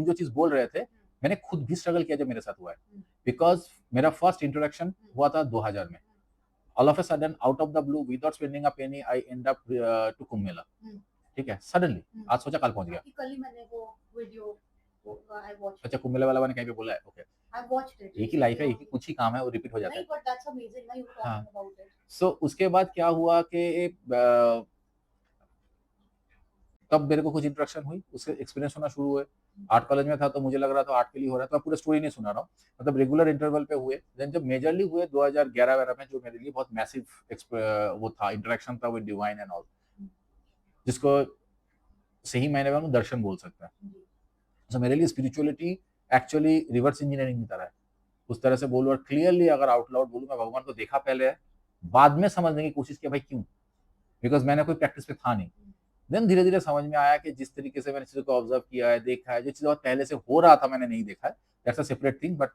जो चीज बोल रहे थे मैंने खुद भी स्ट्रगल किया जब मेरे साथ हुआ है, बिकॉज मेरा फर्स्ट इंट्रोडक्शन हुआ था 2000 में। All of a sudden out of the blue without spending a penny I end up to Kumbh Mela. ठीक है, सडनली आज सोचा कल पहुंच गया। कल ही मैंने वो वीडियो आई वॉच। अच्छा, कुंभ मेला वाला मैंने कहीं पे बोला है? Okay, I watched it. एक ही लाइफ है, एक ही कुछ ही काम है, वो रिपीट हो जाता है। नहीं बट दैट्स अमेजिंग ना, यू टॉकिंग अबाउट इट। सो उसके बाद क्या हुआ कि तब मेरे को कुछ इंट्रोडक्शन हुई, उससे एक्सपीरियंस होना शुरू हुए। आर्ट कॉलेज में था तो मुझे लग रहा था आर्ट के लिए हो रहा है, तो मैं पूरा स्टोरी नहीं सुना रहा हूँ, मतलब रेगुलर इंटरवल पे हुए। देन जब मेजरली हुए 2011 में, जो मेरे लिए बहुत मैसिव वो था, इंटरेक्शन था विद डिवाइन एंड ऑल, जिसको सही मायने में हम दर्शन बोल सकते हैं। तो मेरे लिए स्पिरिचुअलिटी एक्चुअली रिवर्स इंजीनियरिंग की तरह है, उस तरह से बोलूँ। और क्लियरली अगर आउट लाउड बोलूँ, मैं भगवान को देखा पहले है, बाद में समझने की कोशिश की भाई क्यों, बिकॉज मैंने कोई प्रैक्टिस पे था नहीं। देन धीरे धीरे समझ में आया कि जिस तरीके से मैंने चीजों को ऑब्जर्व किया है, देखा है, जो चीज पहले से हो रहा था मैंने नहीं देखा है, that's a separate thing, but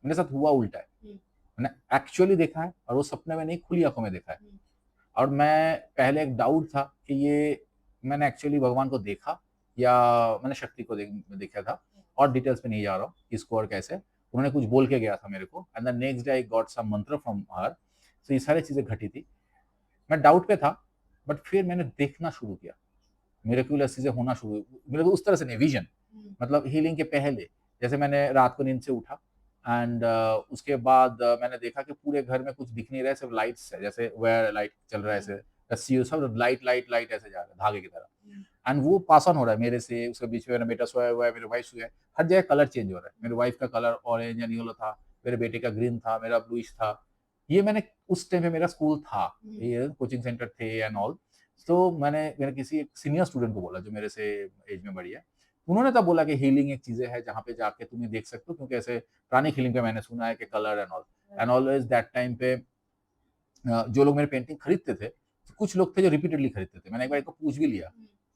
मेरे साथ हुआ उल्टा है। मैंने एक्चुअली देखा है, और वो सपने में नहीं, खुली आंखों में देखा है। और मैं पहले एक डाउट था कि ये मैंने एक्चुअली भगवान को देखा या मैंने शक्ति को देखा था, और डिटेल्स पे नहीं जा रहा हूँ किसको और कैसे। उन्होंने कुछ बोल के गया था मेरे को, and the next day I got some mantra from हर। तो ये सारी चीजें घटी थी, मैं डाउट पे था, बट फिर मैंने देखना शुरू किया, मिरेक्युलस चीजें होना शुरू हुई मेरे को, उस तरह से नहीं, विजन, मतलब हीलिंग के पहले। जैसे मैंने रात को नींद से उठा, एंड उसके बाद मैंने देखा कि पूरे घर में कुछ दिख नहीं रहा है, सिर्फ लाइट्स है, जैसे वायर लाइट चल रहा है ऐसे, रस्सी सब लाइट लाइट लाइट ऐसे जा रहा है धागे की तरह, एंड वो पास ऑन हो रहा है मेरे से, उसके बीच में मेरा बेटा सोया हुआ है, मेरे वाइफ सोया है, हर जगह कलर चेंज हो रहा है। मेरे वाइफ का कलर ऑरेंज एंड येलो था, मेरे बेटे का ग्रीन था, मेरा ब्लूइश था। ये मैंने उस टाइम पे, मेरा स्कूल था, ये कोचिंग सेंटर थे एंड ऑल। तो मैंने मेरे किसी एक सीनियर स्टूडेंट को बोला जो मेरे से एज में बड़ी है, उन्होंने तब बोला कि हीलिंग एक चीजें है जहाँ पे जाके तुम ये देख सकते हो, क्योंकि ऐसे प्राणिक हीलिंग पे मैंने सुना है कि colour and all. And always that time पे जो लोग मेरे पेंटिंग खरीदते थे, कुछ लोग थे जो रिपीटेडली खरीदते थे। मैंने एक बार एक को पूछ भी लिया,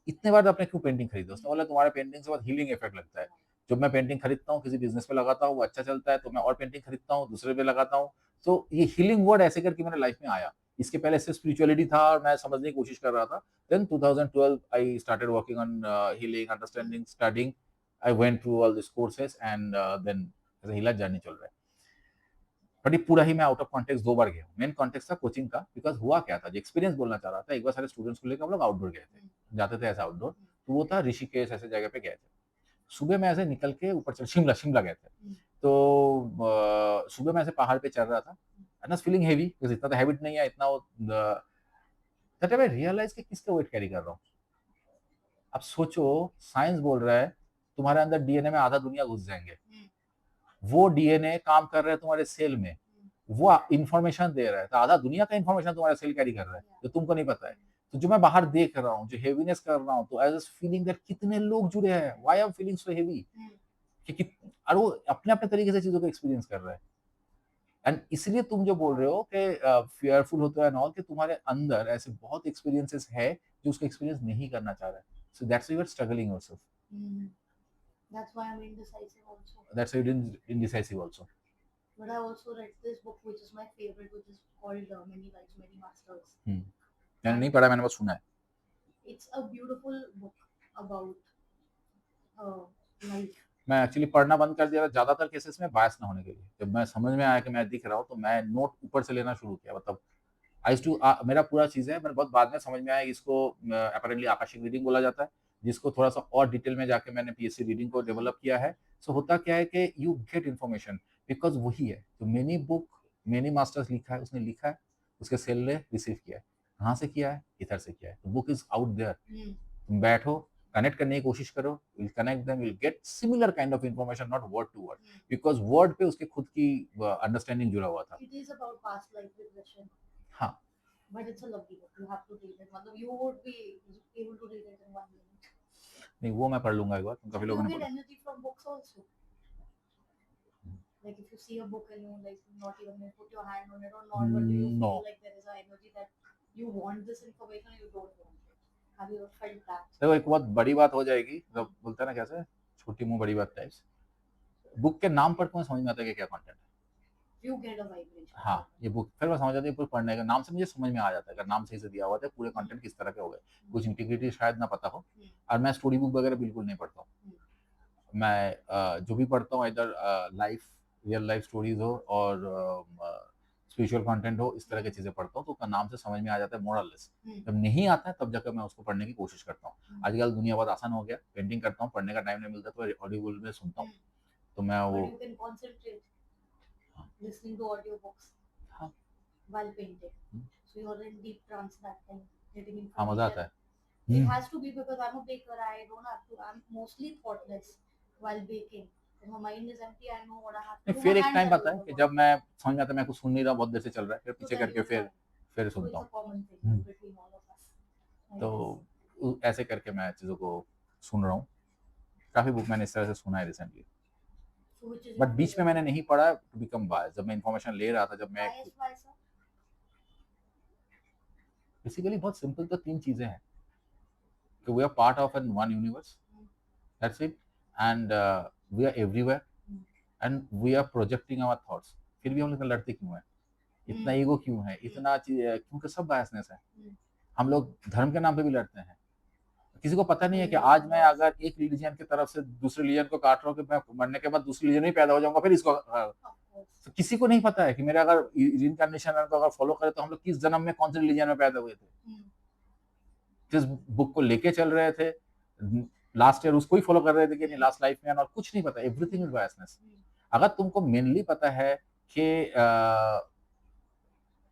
इतने बार आपने क्यों पेंटिंग खरीदा? उसने बोला तुम्हारे पेंटिंग से बहुत हीलिंग इफेक्ट लगता है। जब मैं पेंटिंग खरीदता हूँ, किसी बिजनेस पे लगाता हूँ, वो अच्छा चलता है तो मैं और पेंटिंग खरीदता हूँ, दूसरे पे लगाता हूँ। तो ये हीलिंग वर्ड ऐसे करके मेरे लाइफ में आया। इसके पहले सिर्फ स्पिरिचुअलिटी था और मैं समझने की कोशिश कर रहा था। Then 2012 I started working on healing, understanding, studying. I went through all this courses, and then healer journey चल रहा है। बट ये पूरा ही मैं आउट ऑफ कॉन्टेक्स्ट 2 बार गया हूँ। मेन कॉन्टेक्स्ट था कोचिंग का, बिकॉज हुआ क्या था, जो एक्सपीरियंस बोलना चाह रहा था। एक बार सारे स्टूडेंट्स को लेकर हम लोग आउटडोर गए थे, जाते थे ऐसे आउटडोर, तो वो था ऋषिकेश, ऐसे जगह पे गए थे। सुबह में ऐसे निकल के ऊपर चल, शिमला शिमला गए थे। तो सुबह में ऐसे पहाड़ पे चल रहा था, and was feeling heavy, because इतना तो हैबिट नहीं है इतना वो। दैट आई रियलाइज कि किसका वेट कैरी कर रहा हूँ। अब सोचो, साइंस बोल रहा है तुम्हारे अंदर डीएनए में आधा दुनिया घुस जाएंगे, वो डीएनए काम कर रहा है तुम्हारे सेल में, वो इंफॉर्मेशन दे रहा है, तो आधा दुनिया का इंफॉर्मेशन तुम्हारा सेल कैरी कर रहा है जो तुमको नहीं पता है। तो जो मैं बाहर देख रहा हूँ, जो हेवीनेस कर रहा हूँ, तो आई जस्ट फीलिंग दैट कितने लोग जुड़े हैं, why I am feeling so heavy, कि और वो अपने अपने तरीके से चीजों को एक्सपीरियंस कर रहा है। एंड इसलिए तुम जो बोल रहे हो कि फियरफुल होते हैं ऑल, कि तुम्हारे अंदर ऐसे बहुत एक्सपीरियंसेस है जो उसको एक्सपीरियंस नहीं करना चाह रहा है। So that's why you are struggling yourself, That's why I'm indecisive also. That's why you are indecisive also. But I also read this book, which is my favorite, which is called Many Lives, Many Masters. मैंने नहीं पढ़ा, मैंने बस सुना है। It's a beautiful book about life. मैं actually पढ़ना बंद कर दिया था ज्यादातर केसेस में, बायस ना होने के लिए। जब मैं समझ में आया कि मैं दिख रहा हूँ, तो मैं नोट ऊपर से लेना शुरू किया, मतलब आई टू मेरा पूरा चीज है। मैंने बहुत बाद में समझ में आया, इसको अपेरेंटली आकाशिक रीडिंग बोला जाता है, जिसको थोड़ा सा और डिटेल में जाके मैंने पीएससी रीडिंग को डेवलप किया है। सो होता क्या है कि यू गेट इन्फॉर्मेशन, बिकॉज वही है तो मेनी बुक, मेनी मास्टर्स लिखा है, उसने लिखा है, उसके सेल ने रिसीव किया है, कहाँ से किया है, इधर से किया है, तो बुक इज आउट देयर। तुम बैठो, कनेक्ट करने की कोशिश करो, will connect them, will get similar kind of information, not word to word, because word पे उसके खुद की अंडरस्टैंडिंग जुड़ा हुआ था। It is about past life regression. हाँ, But it's a lovely book. You have to read it. मतलब you would be able to read it in 1 minute. नहीं वो मैं पढ़ लूंगा एक बार, काफी लोगों ने You get बोला। energy from books also. Like if you see a book and you like not even put your hand on it or not, but do you No. feel like there is an energy that you want this information or you don't want it? Have you felt that? देखो एक बहुत बड़ी बात हो जाएगी, जब बोलते हैं ना कैसे, छोटी मुंह बड़ी बात टाइप्स। बुक के नाम पढ़ के समझ में आता है कि क्या कंटेंट है। You get a vibration. हाँ, ये बुक फिर मैं समझ जाती है, पढ़ने का नाम से मुझे समझ में आ जाता है, अगर नाम सही से दिया हुआ था, पूरे कंटेंट किस तरह के हो गए, कुछ इंटीग्रिटी शायद ना पता हो। और मैं स्टोरी बुक वगैरह बिल्कुल नहीं पढ़ता हूँ। मैं जो भी पढ़ता हूँ इधर रियल लाइफ स्टोरीज हो और स्पिरिचुअल कंटेंट हो, इस तरह की चीजें पढ़ता हूँ, तो उसका नाम से समझ में आ जाता है मोरलेस। जब नहीं आता है तब जाकर मैं उसको पढ़ने की कोशिश करता हूँ। आजकल दुनिया बहुत आसान हो गया, पेंटिंग करता हूँ, पढ़ने का टाइम नहीं मिलता तो ऑडियो में सुनता हूँ, तो मैं But वो you can concentrate हाँ listening to audiobooks हाँ while painting. Hmm, So you're in deep trance that time, getting हाँ, मजा आता information. है। It has to be because I'm a baker. I don't have to. I'm mostly thoughtless while baking. If my mind is empty, I know what I have to नहीं, do. फिर My एक hands time are आता doing है the कि work. जब मैं समझ में आता है मैं कुछ सुन नहीं रहा, बहुत देर से चल रहा है, फिर So पीछे then करके you'll फिर join. फिर So सुनता it's a हूँ। common thing hmm, between all of us, I तो guess. ऐसे करके मैं चीज़ों को सुन रहा हूँ। काफ़ी बुक मैंने इस तरह से सुना है recently, So which is your but बीच में favorite मैंने book? नहीं पढ़ा टू बिकम बायस। जब मैं इन्फॉर्मेशन ले रहा था, जब मैं Bias, why, sir? बेसिकली बहुत सिंपल, तो तीन चीज़ें हैं कि we are part of an one universe, that's it, and we are everywhere, and we are projecting our thoughts. फिर भी हम लोग लड़ते क्यों हैं, इतना ईगो क्यों है, इतना चीज, क्योंकि सब बायसनेस है। हम लोग धर्म के नाम पे भी लड़ते हैं। किसी को पता नहीं है कि आज मैं अगर एक रिलीजन की तरफ से दूसरे रिलीजन को काट रहा हूँ कि मैं मरने के बाद दूसरे रिलीजन में पैदा हो जाऊंगा, फिर इसको Of course. तो किसी को नहीं पता है कि मेरा अगर रिइंकार्नेशन को अगर फॉलो करें तो हम लोग किस जन्म में कौन से रिलीजन में पैदा हुए थे, जिस बुक को लेके चल रहे थे लास्ट ईयर उसको ही फॉलो कर रहे थे कि नहीं लास्ट लाइफ में, और कुछ नहीं पता। Everything is biasness. अगर तुमको मेनली पता है कि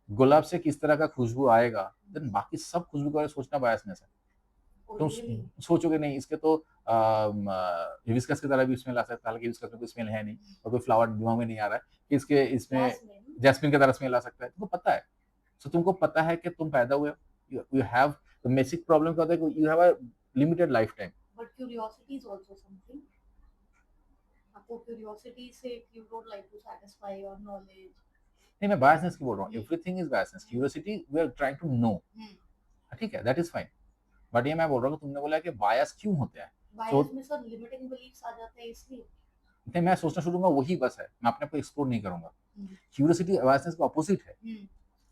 गुलाब से किस तरह का खुशबू आएगा, देन बाकी सब खुशबू के बारे में सोचना बायसनेस है। Oh, तुम really? सोचोगे नहीं इसके तो हिबिस्कस की तरह भी स्मेल आ सकता है, हालांकि हिबिस्कस में कोई स्मेल है नहीं और कोई फ्लावर दिमाग में नहीं आ रहा है कि इसके इसमें Jasmine. जैस्मिन की तरह स्मेल आ सकता है, तुमको पता है। सो तुमको पता है कि तुम पैदा हुए, you have the basic problem क्या होता है कि you have a limited life time. But curiosity is also something. आपको curiosity से you don't like to satisfy your knowledge. नहीं, मैं बायसनेस की बोल रहा हूँ, everything is biasness. Curiosity we are trying to know, ठीक है, दैट इज फाइन। बट ये मैं बोल रहा हूँ कि तुमने बोला कि बायस क्यों होते हैं, Bias में सर limiting beliefs आ जाते हैं इसलिए. नहीं मैं सोचना शुरू करूंगा वही बस है, मैं अपने आप को एक्सप्लोर नहीं करूंगा। क्यूरियोसिटी बायसनेस का अपोजिट है,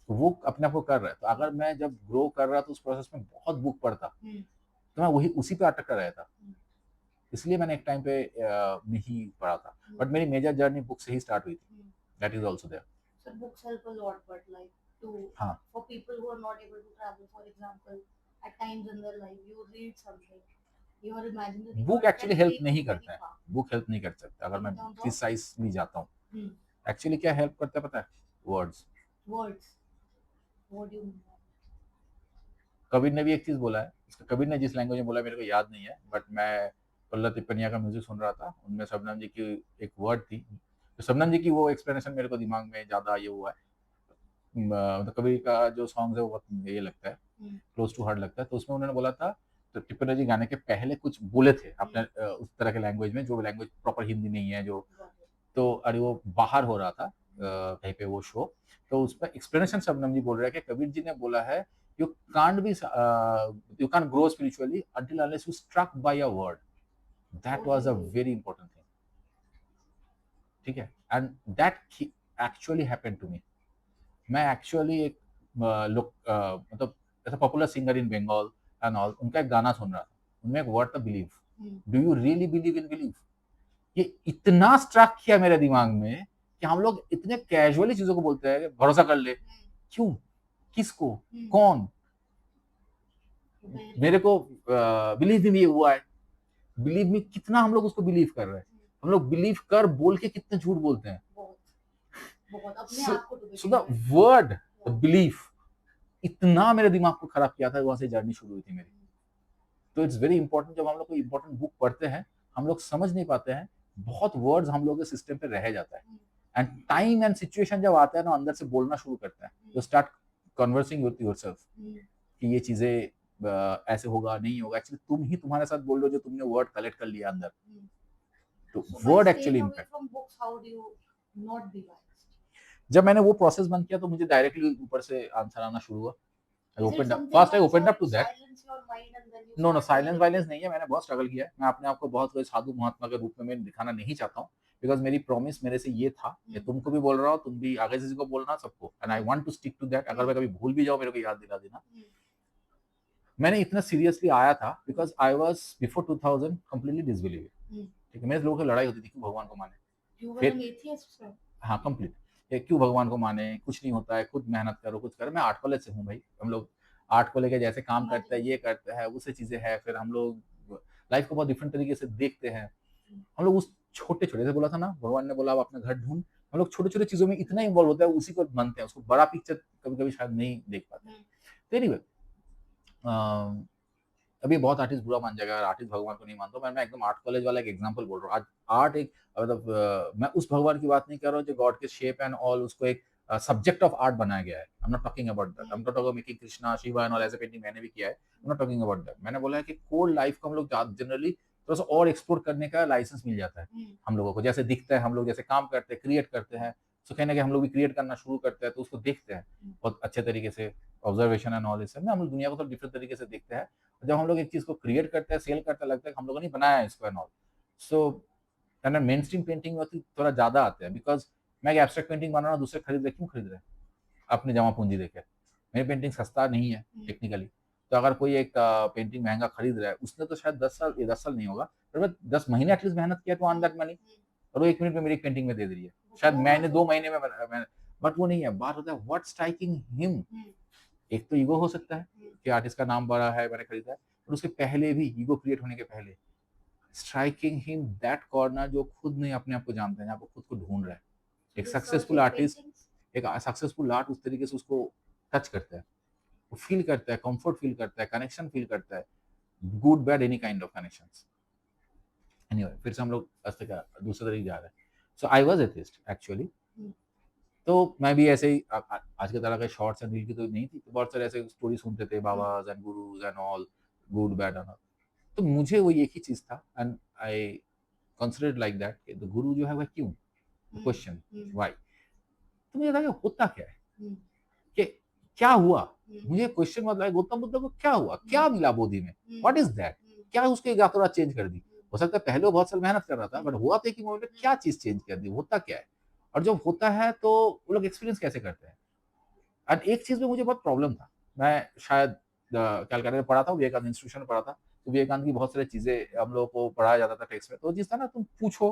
तो वो अपने आप को कर रहा है। तो अगर मैं जब ग्रो कर रहा था उस प्रोसेस में बहुत बुक पढ़ता, तो मैं वही उसी पे अटक कर रहा था, इसलिए मैंने एक टाइम पे नहीं पढ़ा था। बट मेरी मेजर जर्नी बुक से ही स्टार्ट हुई थी, that is also there. So books help a lot, but like to हाँ, for people who are not able to travel, for example, at times in their life, you read something, your imaginary book world actually can help take नहीं you very करता है, far. Book help नहीं कर सकता अगर मैं In terms of precisely जाता हूँ। hmm, एक्चुअली क्या हेल्प करता है पता है, words. words. What do you mean? Kabir ने भी एक चीज बोला है, उसका कबीर ने जिस लैंग्वेज में बोला मेरे को याद नहीं है, बट मैं पल्ला तिप्पनिया का म्यूजिक सुन रहा था, उनमें शबनम जी की एक वर्ड थी, तो शबनम जी की वो एक्सप्लेनेशन मेरे को दिमाग में ज्यादा ये हुआ है। मतलब कबीर का जो सॉन्ग है वो बहुत ये लगता है, क्लोज टू हार्ट लगता है। तो उसमें उन्होंने बोला था, तो टिप्पणी जी गाने के पहले कुछ बोले थे अपने उस तरह के लैंग्वेज में, जो लैंग्वेज प्रॉपर हिंदी नहीं है, जो तो अरे वो बाहर हो रहा था कहीं पे वो शो, तो उसमें एक्सप्लेनेशन शबनम जी बोल रहे हैं कि कबीर जी ने बोला है you can't be you can't grow spiritually until unless you struck by a word. That was a very important thing, ठीक है, and that actually happened to me. मैं एक्चुअली एक लोग मतलब ऐसा popular singer in Bengal and all, उनका एक गाना सुन रहा था, उनमें एक वर्ड था believe. Do you really believe in believe? ये इतना स्ट्रक किया मेरे दिमाग में कि हम लोग इतने कैजुअली चीजों को बोलते हैं, भरोसा कर ले, क्यों, किसको, कौन? मेरे को बिलीव में ये हुआ है, बिलीव में कितना हम लोग उसको बिलीव कर रहे हैं, हम लोग बिलीव कर बोल के कितने झूठ बोलते हैं। सो द वर्ड बिलीफ इतना मेरे दिमाग को खराब किया था, वहां से जर्नी शुरू हुई थी मेरी। तो इट्स वेरी इंपॉर्टेंट, जब हम लोग कोई इंपॉर्टेंट बुक पढ़ते हैं हम लोग समझ नहीं पाते हैं, बहुत वर्ड्स हम लोग के सिस्टम पे रह जाता है, एंड टाइम एंड सिचुएशन जब आता है ना अंदर से बोलना शुरू करता है, तो स्टार्ट कन्वर्सिंग विद योरसेल्फ कि ये चीजें ऐसे होगा नहीं होगा, एक्चुअली तुम ही तुम्हारे साथ बोल रहे हो जो तुमने वर्ड कलेक्ट कर लिया अंदर। तो वर्ड एक्चुअली इम्पैक्ट। जब मैंने वो प्रोसेस बंद किया तो मुझे डायरेक्टली ऊपर से आंसर आना शुरू हुआ। I opened up. First I opened up to that. No, no, silence violence नहीं है, मैंने बहुत स्ट्रगल किया है। मैं अपने आप को बहुत कोई साधु महात्मा के रूप में मैं दिखाना नहीं चाहता हूँ, बिकॉज मेरी प्रॉमिस मेरे से ये था कि तुमको भी बोल रहा हूँ, तुम भी आगे किसी को बोलना, सबको, and I want to stick to that. अगर मैं कभी भूल भी जाऊँ मेरे को याद दिला देना। मैंने इतना सीरियसली आया था because I was before 2000 completely disbelieve, ठीक है, मेरे से लोगों की लड़ाई होती थी क्यों भगवान को माने, You were फिर an atheist, sir. हाँ कंप्लीट, क्यों भगवान को माने, कुछ नहीं होता है, खुद मेहनत करो, कुछ करो। मैं आर्ट कॉलेज से हूँ भाई, हम लोग आर्ट को लेके जैसे काम करते हैं, ये करते हैं, उससे चीजें हैं, फिर हम लोग लाइफ को बहुत डिफरेंट तरीके से देखते हैं। हम लोग उस छोटे छोटे से बोला था ना, भगवान ने बोला अब अपना घर ढूंढ, हम लोग छोटे छोटे चीजों में इतना इन्वॉल्व होता है, उसी को मानते हैं, उसको बड़ा पिक्चर कभी कभी शायद नहीं देख पाते। तो एनीवे, अभी बहुत आर्टिस्ट बुरा मान जाएगा अगर आर्टिस्ट भगवान को नहीं मानता। मैं एकदम आर्ट कॉलेज वाला एक एग्जांपल बोल रहा हूँ। आज आर्ट एक मतलब मैं उस भगवान की बात नहीं कर रहा हूँ जो गॉड के शेप एंड ऑल उसको एक सब्जेक्ट ऑफ आर्ट बनाया गया है। आई am not talking about that, I am not talking making Krishna Shiva and all, ऐसे पेंटिंग मैंने भी किया है, आई am not talking about that. मैंने बोला है कि कोर लाइफ को हम लोग जनरली थोड़ा सा और एक्सप्लोर करने का लाइसेंस मिल जाता है हम लोगों को। जैसे दिखता है, हम लोग जैसे काम करते हैं, क्रिएट करते हैं, तो कहने के हम लोग भी क्रिएट करना शुरू करते हैं, तो उसको देखते हैं बहुत अच्छे तरीके से, ऑब्जर्वेशन एंड ऑल इस में हम लोग दुनिया को थोड़ा डिफरेंट तरीके से देखते हैं। जब हम लोग एक चीज को क्रिएट करते हैं, सेल करते हैं, लगता है कि हम लोगों ने बनाया है इसको and all. So and main stream painting में थोड़ा ज्यादा आते हैं, बिकॉज मैं एक एब्स्ट्रैक्ट पेंटिंग बना रहा हूँ, दूसरे खरीद रहे, क्यों खरीद रहे? अपनी जमा पूंजी देके। मेरी पेंटिंग सस्ता नहीं है टेक्निकली, तो अगर कोई एक पेंटिंग महंगा खरीद रहा है, उसने तो शायद 10 साल, ये 10 साल नहीं होगा, पर मैं 10 महीने एटलीस्ट मेहनत किया टू अर्न दैट मनी, और वो 1 मिनट में मेरी पेंटिंग में दे रही है। शायद मैंने 2 महीने में बट वो नहीं है। बात होता है व्हाट स्ट्राइकिंग हिम। एक तो ईगो हो सकता है कि आर्टिस्ट का नाम बड़ा है, मैंने खरीदा है, और उसके पहले भी ईगो क्रिएट होने के पहले स्ट्राइकिंग हिम दैट कॉर्नर जो खुद नहीं अपने आप को जानते हैं, आपको खुद को ढूंढ रहा है। एक सक्सेसफुल आर्टिस्ट, एक सक्सेसफुल आर्ट उस तरीके से उसको टच करता है, वो फील करता है, कंफर्ट फील करता है, कनेक्शन फील करता है, good bad any kind of connections. Anyway, फिर से हम लोग दूसरे तरीके जा रहे हैं। सो आई वाज एथिस्ट एक्चुअली। तो मैं भी ऐसे ही आज के तरह के शॉर्ट्स एंड रील की तो नहीं थी, तो बहुत सारे ऐसे स्टोरी सुनते थे, babas and gurus and all, good bad and all. तो मुझे वो एक ही चीज था, and I considered like that कि द गुरु जो है वह क्यों, क्वेश्चन व्हाई। तो मुझे लगा होता क्या है, कि क्या हुआ, मुझे क्वेश्चन मतलब गौतम बुद्ध को क्या हुआ, क्या मिला बोधि में, व्हाट इज दैट, क्या उसके यात्रा चेंज कर दी। हो सकता है पहले वो बहुत साल मेहनत कर रहा था, बट हुआ तो एक ही मोमेंट में क्या चीज चेंज कर दी, होता क्या है। और जब होता है तो वो लोग एक्सपीरियंस कैसे करते हैं। और एक चीज में मुझे बहुत प्रॉब्लम था, मैं शायद कलकत्ता में पढ़ा था, विवेकानंद इंस्टीट्यूशन में पढ़ा था, तो विवेकानंद की बहुत सारी चीजें हम लोग को पढ़ाया जाता था टेक्स्ट में। तो जिस था ना, तुम पूछो,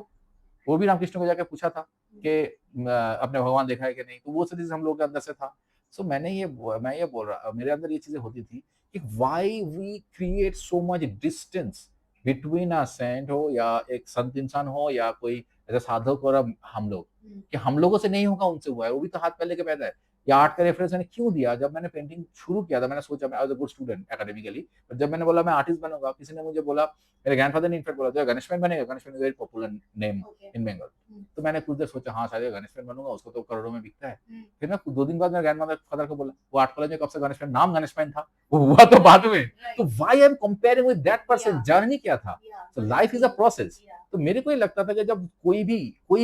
वो भी रामकृष्ण को जाकर पूछा था कि अपने भगवान देखा है कि नहीं, तो वो सब चीज हम लोग के अंदर से था। सो मैं ये बोल रहा, मेरे अंदर ये चीजें होती थी कि why we create so much distance between a saint हो या एक संत इंसान हो या कोई ऐसा साधक और हम लोग, कि हम लोगों से नहीं होगा, उनसे हुआ है, वो भी तो हाथ पहले के पैदा है। या आर्ट का रेफरेंस मैंने क्यों दिया, जब मैंने पेंटिंग शुरू किया था, मैंने सोचा मैं गुड स्टूडेंट एकेडमिकली, पर जब मैंने बोला मैं आर्टिस्ट बनूंगा, किसी ने मुझे बोला, मेरे ग्रैंडफादर ने इनफैक्ट बोला था गणेशमैन बनेगा, Ganeshman is very popular name in Bengal. तो मैंने कुछ देर सोचा, हाँ शायद गणेशमैन बनूंगा, उसको तो करोड़ों में बिकता है। फिर मैं 2 दिन बाद मेरे ग्रैंडमदर फादर को बोला, वो आर्ट कॉलेज में कब से गणेशमैन, नाम गणेशमैन था, वो हुआ तो बाद में। तो why I am comparing with that person, journey क्या था। तो लाइफ इज अ प्रोसेस। तो मेरे को ये लगता था कि जब कोई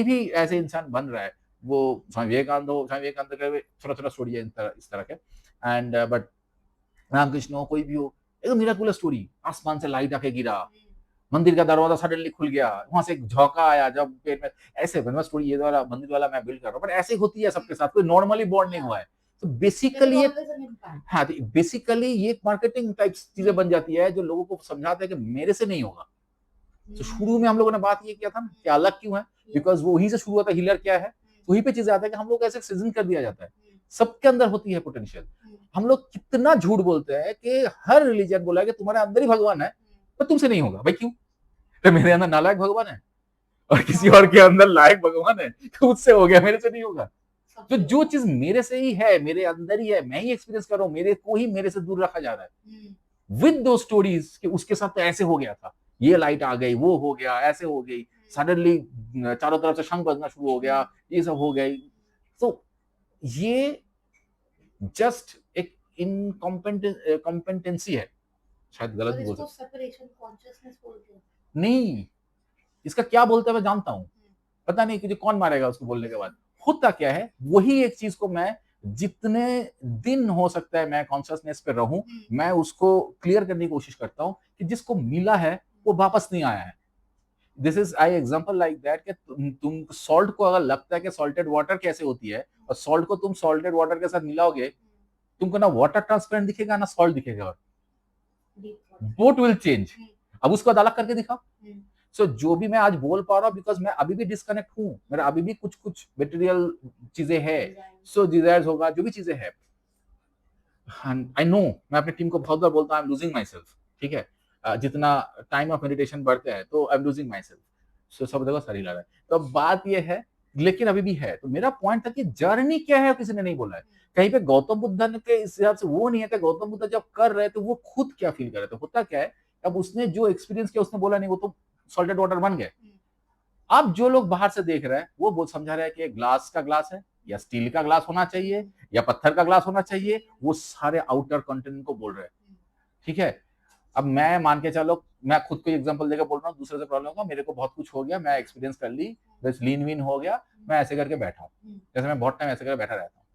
भी ऐसे इंसान बन रहा है, वो स्वामी विवेकानंद हो, स्वामी विवेकानंद का छोटा छोटा स्टोरी है इस तरह के, एंड बट रामकृष्ण हो, कोई भी हो, एक मिराकुलस स्टोरी, आसमान से लाइट आके गिरा, मंदिर का दरवाजा सडनली खुल गया, वहां से एक झोंका आया जब पेट में, ऐसे बनवा स्टोरी ये वाला मंदिर वाला मैं बिल्ड कर रहा हूँ, बट ऐसे होती है सबके साथ, कोई नॉर्मली बॉन्ड नहीं हुआ है। तो बेसिकली हाँ, तो बेसिकली ये मार्केटिंग टाइप चीजें बन जाती है, जो लोगों को समझाते हैं कि मेरे से नहीं होगा। तो शुरू में हम लोगों ने बात ये किया था ना कि अलग क्यों है, बिकॉज वो वहीं से शुरू हुआ था, हीलर क्या है, वहीं पे चीजें आता है कि हम लोग ऐसे सीजन कर दिया जाता है। सबके अंदर होती है पोटेंशियल। हम लोग कितना झूठ बोलते हैं कि हर रिलीजन बोला है कि तुम्हारे अंदर ही भगवान है, पर तुमसे नहीं होगा। भाई क्यों? तो मेरे अंदर नालायक भगवान है और किसी और के अंदर लायक भगवान है, तो उससे हो गया, मेरे से नहीं होगा। तो जो चीज मेरे से ही है, मेरे अंदर ही है, मैं ही एक्सपीरियंस कर रहा हूँ, मेरे को ही मेरे से दूर रखा जा रहा है विद दो स्टोरीज कि उसके साथ तो ऐसे हो गया था, ये लाइट आ गई, वो हो गया, ऐसे हो गई, सडनली चारों तरफ से शंख बजना शुरू हो गया, ये सब हो गई। तो ये जस्ट एक इनकॉम्पिटेंसी है, शायद गलत बोल सकता सेपरेशन कॉन्शियसनेस बोलते हैं। नहीं, इसका क्या बोलते हैं मैं जानता हूँ, पता नहीं कि कौन मारेगा उसको बोलने के बाद। होता क्या है, वही एक चीज को मैं जितने दिन हो सकता है मैं कॉन्शियसनेस पे रहूं, मैं उसको क्लियर करने की कोशिश करता हूं कि जिसको मिला है वो वापस नहीं आया है। This is I example like that कि तुम सॉल्ट को अगर लगता है कि सॉल्टेड वाटर कैसे होती है, और सॉल्ट को तुम सॉल्टेड वाटर के साथ मिलाओगे, तुमको ना वाटर ट्रांसपेरेंट दिखेगा ना सॉल्ट दिखेगा, बोट विल चेंज। अब उसको अलग करके दिखाओ, सो जो भी मैं आज बोल पा रहा हूँ बिकॉज मैं अभी भी डिस्कनेक्ट हूँ, मेरा अभी भी कुछ कुछ मटेरियल चीजें है, सो डिजायर्स होगा, जो भी चीजें है। आई नो, मैं अपनी टीम को बहुत बार बोलता हूँ I am losing myself, ठीक है। जितना टाइम ऑफ मेडिटेशन बढ़ते हैं तो I am losing myself, so सब देखो सर ही लगा है। तो अब बात ये है, लेकिन अभी भी है। तो मेरा पॉइंट था कि जर्नी क्या है किसी ने नहीं बोला है कहीं पे। गौतम बुद्ध के इस हिसाब से वो नहीं है कि गौतम बुद्ध जब कर रहे थे वो खुद क्या फील कर रहे थे, होता क्या है, अब उसने जो एक्सपीरियंस किया उसने बोला नहीं, वो तो सॉल्टेड वाटर बन गए। अब जो लोग बाहर से देख रहे हैं वो बोल समझा रहे हैं कि ग्लास का ग्लास है या स्टील का ग्लास होना चाहिए या पत्थर का ग्लास होना चाहिए, वो सारे आउटर कंटेंट को बोल रहे हैं, ठीक है। अब मैं मान के चलो, मैं खुद को एग्जांपल देकर बोल रहा हूँ, दूसरे से प्रॉब्लम होगा, मेरे को बहुत कुछ हो गया, मैं एक्सपीरियंस कर ली, बस लीन वीन हो गया, मैं ऐसे करके बैठा हूँ, जैसे मैं बहुत टाइम ऐसे करके बैठा रहता हूँ।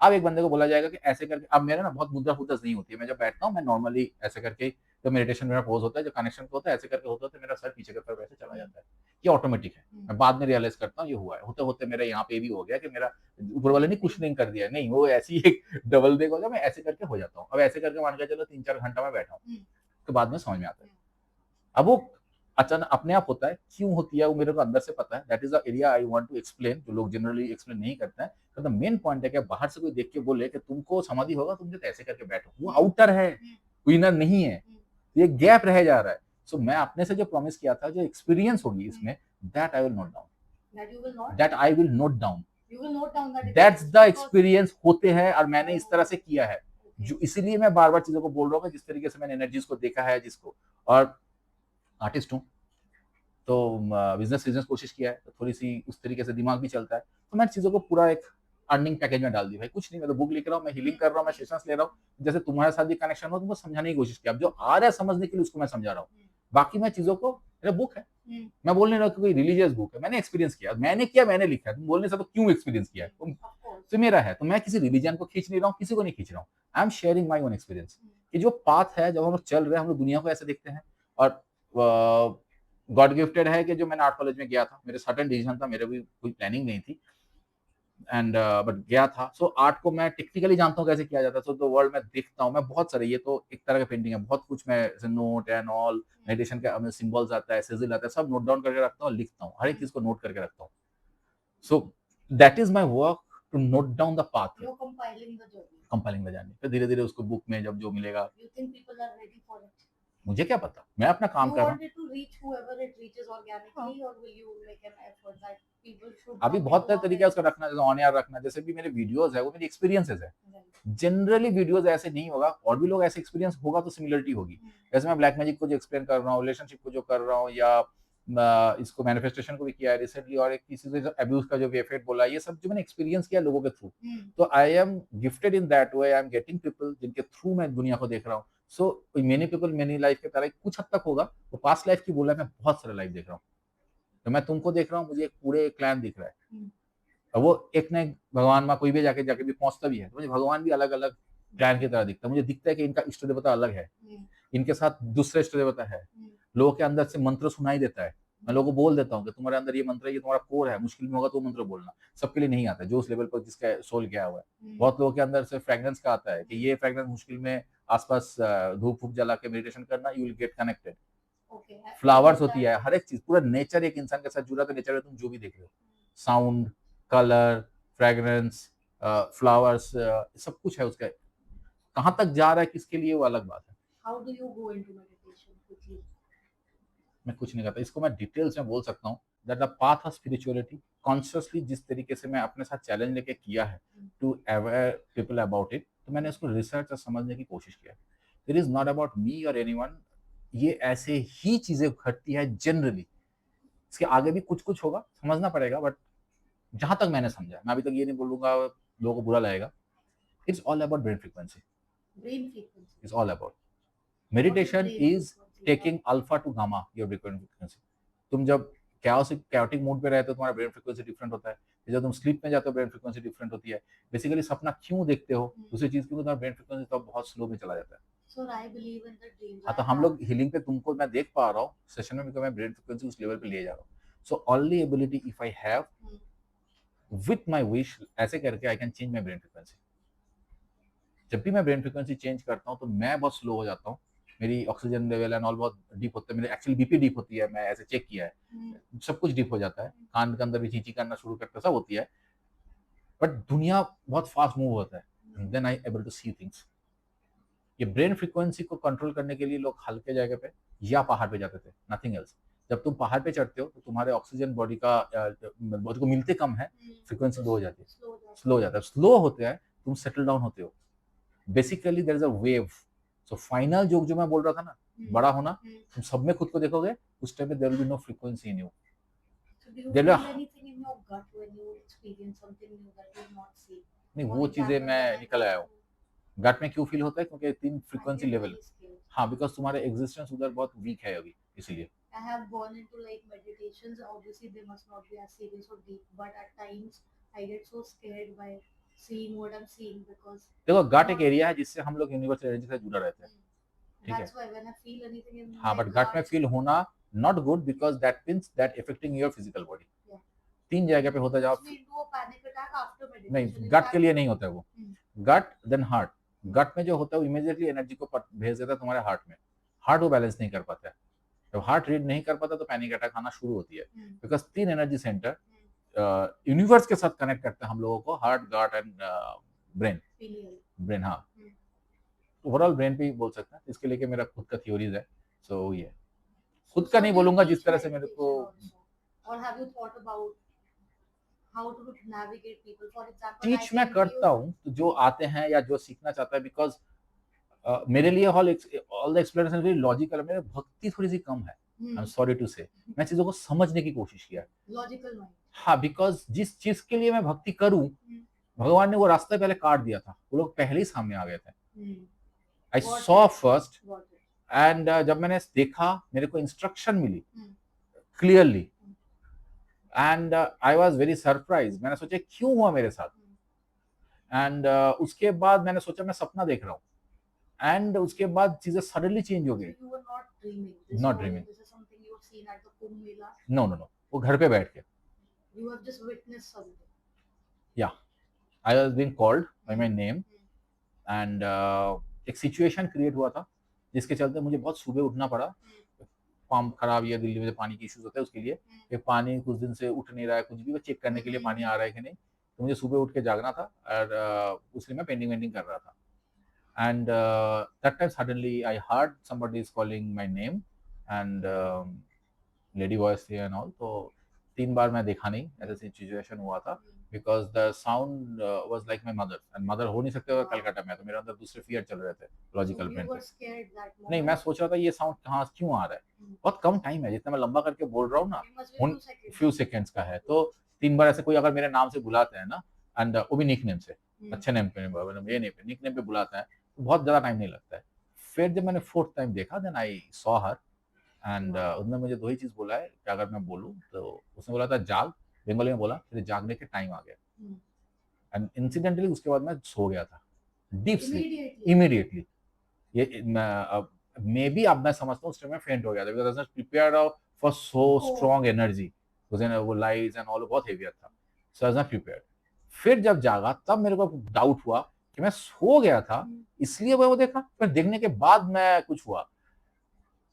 अब एक बंदे को बोला जाएगा कि ऐसे करके, अब मेरा ना बहुत मुद्रा फुद्रस नहीं होती है, मैं जब बैठता हूँ मैं नॉर्मली ऐसे करके, जो मेडिटेशन मेरा पोज होता है, जो कनेक्शन होता है ऐसे करके होता है, तो मेरा सर पीछे की तरफ ऐसे चला जाता है, ये ऑटोमेटिक है। मैं बाद में रियलाइज करता हूँ ये हुआ है, होते होते मेरा यहाँ पे भी हो गया कि मेरा ऊपर वाले ने कुछ नहीं कर दिया, नहीं वो ऐसी एक डबल देख हो गया, मैं ऐसे करके हो जाता हूँ। अब ऐसे करके मान के चलो 3-4 घंटा मैं बैठा हूँ, तो बाद में समझ में आता है। अब वो अचानक अपने आप होता है, क्यों होती है वो मेरे को अंदर से पता है, that is the area I want to explain, जो लोग जनरली एक्सप्लेन नहीं करते हैं। तो द मेन पॉइंट है कि बाहर से कोई देख के बोले कि तुमको समाधि होगा, तुम जब ऐसे करके बैठो, वो आउटर है, इनर नहीं है, ये गैप रह जा रहा है। सो मैं अपने से जो प्रॉमिस किया था, जो एक्सपीरियंस होगी इसमें, that I will note down, that I will note down, that's the experience होते हैं, और मैंने इस तरह से किया है, जो इसीलिए मैं बार बार चीजों को बोल रहा हूँ, जिस तरीके से मैंने एनर्जीज को देखा है, जिसको, और आर्टिस्ट हूँ तो बिजनेस बिजनेस कोशिश किया है, तो थोड़ी सी उस तरीके से दिमाग भी चलता है, तो मैं चीज़ों को पूरा एक अर्निंग पैकेज में डाल दी। भाई कुछ नहीं, मैं तो बुक लिख रहा हूँ, मैं हीलिंग कर रहा हूँ, मैं सेशंस ले रहा हूँ, जैसे तुम्हारे साथ भी कनेक्शन हो, तुमको समझाने की कोशिश किया, अब जो आ रहा है समझने के लिए उसको मैं समझा रहा हूँ, बाकी मैं चीज़ों को, मेरा बुक है, मैं बोल नहीं रहा कि कोई रिलीजियस बुक है, मैंने एक्सपीरियंस किया, मैंने किया, मैंने लिखा है, तुम बोलने से तो क्यों एक्सपीरियंस किया है तुम, तो मेरा है, तो मैं किसी रिलीजन को खींच नहीं रहा हूँ, किसी को नहीं खींच रहा हूँ, I am sharing my own experience, कि जो पाथ है, जब हम लोग चल रहे हैं, हम लोग दुनिया को ऐसे देखते हैं, और गॉड गिफ्टेड है कि जो मैंने आर्ट कॉलेज में गया था, मेरे सडन डिसीजन था, मेरे भी कोई प्लानिंग नहीं थी, एंड बट गया था। सो आर्ट को मैं टेक्निकली जानता हूँ कैसे किया जाता है, सो द वर्ल्ड में देखता हूँ मैं बहुत सारे, ये तो एक तरह का पेंटिंग है, बहुत कुछ मैं नोट एंड ऑल, मेडिटेशन का सिंबल्स आता है, सिजिल आता है, सब नोट डाउन करके रखता हूँ, लिखता हूँ, हर एक चीज को नोट करके रखता हूँ। So that is my work, to note down the path, compiling the journey, फिर धीरे धीरे उसको बुक में जब जो मिलेगा, मुझे क्या पता, मैं अपना काम कर रहा हूँ। अभी बहुत सारे तरीके उसका रखना, जैसे ऑन एयर रखना, जैसे भी मेरे वीडियोस है वो मेरी एक्सपीरियंसेस है, जनरली वीडियोस ऐसे नहीं होगा, और भी लोग ऐसे एक्सपीरियंस होगा तो सिमिलरिटी होगी, जैसे मैं ब्लैक मैजिक को जो एक्सप्लेन कर रहा हूँ, रिलेशनशिप को जो कर रहा हूँ, या इसको मैनिफेस्टेशन को भी किया है रिसेंटली, और एक किसी से अब्यूज का जो वेफेट बोला, ये सब जो मैंने एक्सपीरियंस किया लोगों के थ्रू, तो I M gifted in that way, I am getting people जिनके थ्रू मैं दुनिया को देख रहा हूँ। So many people many life के तरह कुछ हद तक होगा, वो पास्ट लाइफ की बोला, मैं बहुत सारे लाइफ देख रहा हूँ, तो मैं तुमको देख रहा हूँ, मुझे एक पूरे क्लैन दिख रहा है, और वो एक ने भगवान में कोई भी जाके जाके भी पहुंचता भी है, तो मुझे भगवान भी अलग अलग क्लैन की तरह दिखता है, मुझे दिखता है कि इनका इष्ट देवता अलग है, इनके साथ दूसरा इष्ट देवता है, लोगों के अंदर से मंत्र सुनाई देता है, मैं लोगों को बोल देता हूँ कि तुम्हारे अंदर ये मंत्र है, ये तुम्हारा कोर है, मुश्किल में होगा तो मंत्र बोलना, सबके लिए नहीं आता है, जो उस लेवल पर जिसका सोल गया हुआ है, बहुत लोगों के अंदर से फ्रेग्रेंस का आता है कि ये फ्रेग्रेंस मुश्किल में आसपास धूप फूप जला के मेडिटेशन करना, you will get connected, flowers होती है, हर एक चीज, पूरा नेचर एक इंसान के साथ जुड़ा, तो नेचर में तुम जो भी देख रहे हो, साउंड, कलर, फ्रेग्रेंस, फ्लावर्स, सब कुछ है उसका, कहाँ तक जा रहा है किसके लिए वो अलग बात है। मैं कुछ नहीं करता, इसको मैं डिटेल्स में बोल सकता हूँ, that the path of spirituality, consciously जिस तरीके से मैं अपने साथ चैलेंज लेके किया है to aware people about it, तो मैंने उसको रिसर्च और समझने की कोशिश किया, it is not about me और एनीवन, ये ऐसे ही चीजें घटती है जनरली, इसके आगे भी कुछ कुछ होगा, समझना पड़ेगा, बट जहां तक मैंने समझा, मैं अभी तक ये नहीं बोलूंगा लोगों को बुरा लगेगा, it's all about brain frequency, it's all about meditation is taking alpha two gamma your brain frequency, तुम जब कैओटिक मूड पे रहते हो तुम्हारा ब्रेन फ्रीक्वेंसी डिफरेंट होता है, जब तुम स्लीप में जाते हो ब्रेन फ्रीक्वेंसी डिफरेंट होती है, बेसिकली सपना क्यों देखते हो, दूसरी चीज क्योंकि तुम्हारा ब्रेन फ्रीक्वेंसी तो बहुत स्लो में चला जाता है। हाँ, तो हम लोग हीलिंग पे तुमको मैं देख पा रहा हूँ सेशन में, मैं ब्रेन फ्रीक्वेंसी उस लेवल पे ले जा रहा हूँ, so only ability if I have with my wish, ऐसे करके I can change my brain frequency. जब भी मैं ब्रेन फ्रीक्वेंसी चेंज करता हूँ तो मैं बहुत स्लो हो जाता हूँ, मेरी ऑक्सीजन लेवल एंड ऑल बहुत डीप होता है, मेरे एक्चुअली बीपी डीप होती है, मैं ऐसे चेक किया है, सब कुछ डीप हो जाता है, कान के अंदर भी चींची करना शुरू करता है, सब होती है, बट दुनिया बहुत फास्ट मूव होता है, then I able to see things. ये ब्रेन फ्रीक्वेंसी को कंट्रोल करने के लिए लोग हल्के जगह पे या पहाड़ पे जाते थे, नथिंग एल्स। जब तुम पहाड़ पे चढ़ते हो तो तुम्हारे ऑक्सीजन बॉडी को मिलते कम है, फ्रीक्वेंसी लो हो जाती है, स्लो हो जाता है, स्लो होते हैं, तुम सेटल डाउन होते हो। Basically there is a wave. So final जो मैं बोल रहा था ना, बड़ा होना, तुम सब में खुद को देखोगे, उस टाइम पे there will be no frequency in you. So do you there feel anything in your gut when you experience something new that you have not seen? नहीं, Or वो is that चीजें when मैं the निकल आया हूँ। गट में क्यों feel होता है, क्योंकि 3 I frequency get level, very scared. हाँ, बिकॉज तुम्हारे एग्जिस्टेंस उधर बहुत वीक है अभी, इसलिए। I have gone into like meditations. Obviously, they must not be as serious or deep, but at times I get so scared by seeing what I'm seeing because देखो, गट एक not- area है जिससे हम लोग universal energy से जुड़ा रहते हैं, ठीक है। that's why when I feel anything in हाँ, my बट गट में gut, फील होना not good, because that means that affecting your physical body. Yeah. 3 जगह पे होता है, puts जब me into a panic attack after meditation. नहीं, In gut fact, के लिए नहीं होता है वो, गट देन हार्ट। गट में जो होता है वो इमीडिएटली एनर्जी को भेज देता है तुम्हारे हार्ट में, हार्ट वो बैलेंस नहीं कर पाता है। जब हार्ट रीड नहीं कर पाता तो पैनिक अटैक आना शुरू होती है, बिकॉज 3 एनर्जी सेंटर यूनिवर्स के साथ कनेक्ट करते हैं हम लोगों को, heart, gut and brain. Pineal. Brain, हाँ, ओवरऑल ब्रेन पे ही बोल सकते हैं, इसके लेके मेरा खुद का थ्योरीज है। सो ये खुद का So नहीं do you बोलूंगा, teach जिस तरह से मेरे को meditation also? Or have you thought about how to navigate people? For example, I teach मैं came to करता you. हूँ, तो जो आते हैं या जो सीखना चाहता है, बिकॉज मेरे लिए all the explanation very logical है, मेरे भक्ति थोड़ी सी कम है, आई एम सॉरी टू से, मैं चीजों को समझने की कोशिश किया। Logical mind. हाँ, बिकॉज जिस चीज के लिए मैं भक्ति करूं, भगवान ने वो रास्ता पहले काट दिया था, वो लोग पहले ही सामने आ गए थे। I Got saw it. First, Got it. And जब मैंने देखा, मेरे को इंस्ट्रक्शन मिली clearly, and I was very surprise. मैंने सोचा क्यों हुआ मेरे साथ, एंड उसके बाद मैंने सोचा मैं सपना देख रहा हूँ, एंड उसके बाद चीजें सडनली चेंज हो गई। So you were not dreaming. This Not was- dreaming. This is something you have seen at the Kumbh Mela. No no no, वो घर पे बैठ के, You have just witnessed something. I was being called by my name, and एक situation create हुआ था जिसके चलते मुझे बहुत सुबह उठना पड़ा। पंप खराब, ये दिल्ली में पानी की इश्यूज होता है, उसके लिए ये पानी कुछ दिन से उठ नहीं रहा है, कुछ भी, वो चेक करने के लिए पानी आ रहा है कि नहीं, तो मुझे सुबह उठ के जागना था, और उसलिए मैं पेंटिंग वेंटिंग कर रहा था। And that time suddenly I heard somebody is calling my name, and lady voice थी एंड ऑल। तो 3 बार मैं देखा नहीं, ऐसा सिचुएशन हुआ था, because the sound was like my mother, and mother हो नहीं सकते कलकत्ता में, तो मेरे अंदर दूसरे फियर चल रहे थे So logical you brain were पे। scared that moment. नहीं, मैं सोच रहा था ये साउंड कहाँ क्यों आ रहा है, बहुत कम टाइम है, जितना मैं लंबा करके बोल रहा हूँ ना, It must be उन few seconds. फ्यू सेकेंड्स का है। तो 3 बार ऐसे कोई अगर मेरे नाम से बुलाते हैं ना, एंड वो भी निक नेम से, अच्छे नेम पे, ये नेम पे, निक नेम पे बुलाते हैं, तो बहुत ज्यादा टाइम नहीं लगता है। फिर जब मैंने 4th टाइम देखा, then I saw her, and उसने मुझे 2 ही चीज बोला है कि अगर मैं बोलूँ, तो उसने बोला था जाग, बंगाली में बोला, फिर जागने के टाइम आ गया, एंड इंसिडेंटली उसके बाद मैं सो गया था, डीप स्लीप Immediately. इमीडिएटली। ये मे बी अब मैं समझता हूँ उस टाइम में फेंट हो गया था, because I was not prepared for so strong energy, वो लाइट्स एंड ऑल बहुत हेवी था, सो आई वाज नॉट प्रिपेयर्ड। फिर जब जागा, तब मेरे को डाउट हुआ कि मैं सो गया था, इसलिए वो देखा, फिर देखने के बाद मैं कुछ हुआ,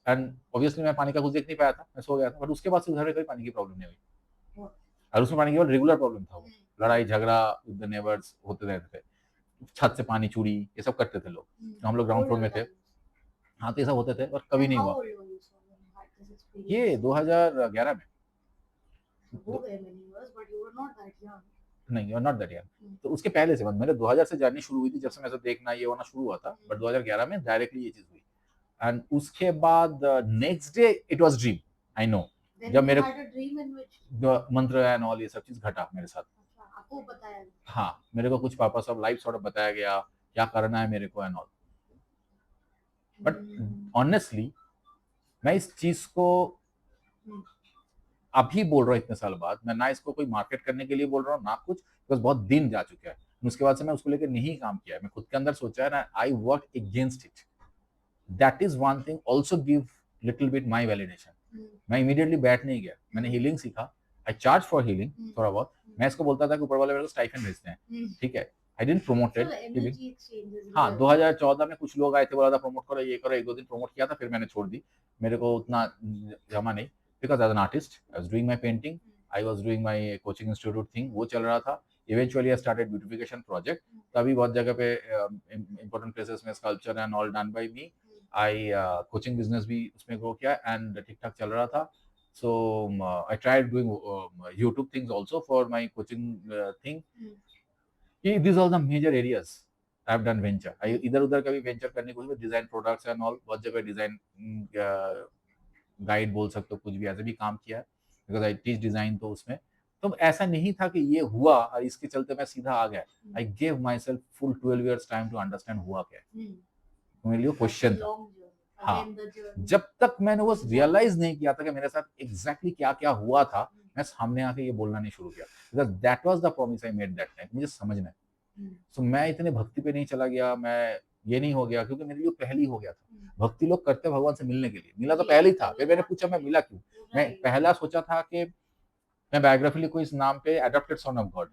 एंड ऑब्वियसली मैं पानी का कुछ देख नहीं पाया था, मैं सो गया था, बट उसके बाद से घर में कोई पानी की प्रॉब्लम नहीं हुई, और उसमें पानी केवल रेगुलर प्रॉब्लम था, वो लड़ाई झगड़ा विद द नेबर्स होते रहते थे, छत से पानी चोरी, ये सब करते थे लोग, हम लोग ग्राउंड फ्लोर में थे, हाँ, तो ये सब होते थे, और कभी नहीं How हुआ। old were you so when you had this experience? ये 2011 में, हो गए many years, but you were not that young. नहीं, you are not that young, तो उसके पहले से मेरे 2000 से जर्नी शुरू हुई थी, जब से मैं सब देखना ये होना शुरू हुआ था, बट 2011 में डायरेक्टली ये चीज हुई, एंड उसके बाद next day it was dream, I know, Then जब you मेरे had a dream in which मंत्र एंड ऑल ये सब चीज घटा मेरे साथ, अच्छा, आपको बताया गया. हाँ, मेरे को कुछ purpose of life sort of बताया गया, क्या करना है मेरे को एंड ऑल, बट ऑनेस्टली मैं इस चीज को अभी बोल रहा हूँ इतने साल बाद, मैं ना इसको कोई मार्केट करने के लिए बोल रहा हूँ ना कुछ, बिकॉज बहुत दिन जा चुका है, उसके बाद से मैं उसको लेकर नहीं काम किया है, मैं खुद के अंदर सोचा है ना, I work against it, that is one thing, also give little bit my validation. मैं इमीडिएटली बैठ नहीं गया, मैंने हीलिंग सीखा, आई चार्ज फॉर हीलिंग थोड़ा बहुत, मैं इसको बोलता था कि ऊपर वाले मेरे को स्टाइफेंड भेजते हैं, ठीक है, I didn't So promoted the leaving. energy exchange is हाँ, real. 2014 में कुछ लोग आए थे, बोला था प्रमोट करो, ये करो, 1-2 दिन प्रमोट किया था, फिर मैंने छोड़ दी। मेरे को उतना जमा नहीं, because as an artist I was doing my painting, I was doing my coaching institute thing, वो चल रहा था। Eventually I started beautification project, तभी बहुत जगह पे इम्पोर्टेंट प्लेसेस में sculpture and all done by me. I coaching business भी उसमें ग्रो किया एंड ठीक-ठाक चल रहा था। So I tried doing YouTube things also for my coaching thing. These are the major areas I have done venture. I इधर उधर कभी वेंचर करने की कोशिश, डिजाइन प्रोडक्ट्स एंड ऑल, बहुत जगह डिजाइन गाइड बोल सकते हो, कुछ भी ऐसे भी काम किया है, बिकॉज आई टीच डिजाइन। तो उसमें तो ऐसा नहीं था कि ये हुआ और इसके चलते मैं सीधा आ गया। I gave myself full 12 years time to understand हुआ क्या है। तो मेरे लिए क्वेश्चन था। हाँ, जब तक मैंने वो रियलाइज नहीं किया था कि मेरे साथ एग्जैक्टली क्या क्या हुआ था, मैं सामने आके ये बोलना नहीं शुरू किया, because that was the promise I made that time, मुझे समझना है। सो मैं इतने भक्ति पे नहीं चला गया, मैं ये नहीं हो गया, क्योंकि मेरे लिए पहले ही हो गया था। भक्ति लोग करते भगवान से मिलने के लिए, मिला तो पहले ही था। फिर मैंने पूछा मैं मिला क्यों। मैं पहला सोचा था कि मैं बायोग्राफी लिखूं इस नाम पे, अडॉप्टेड सन ऑफ गॉड,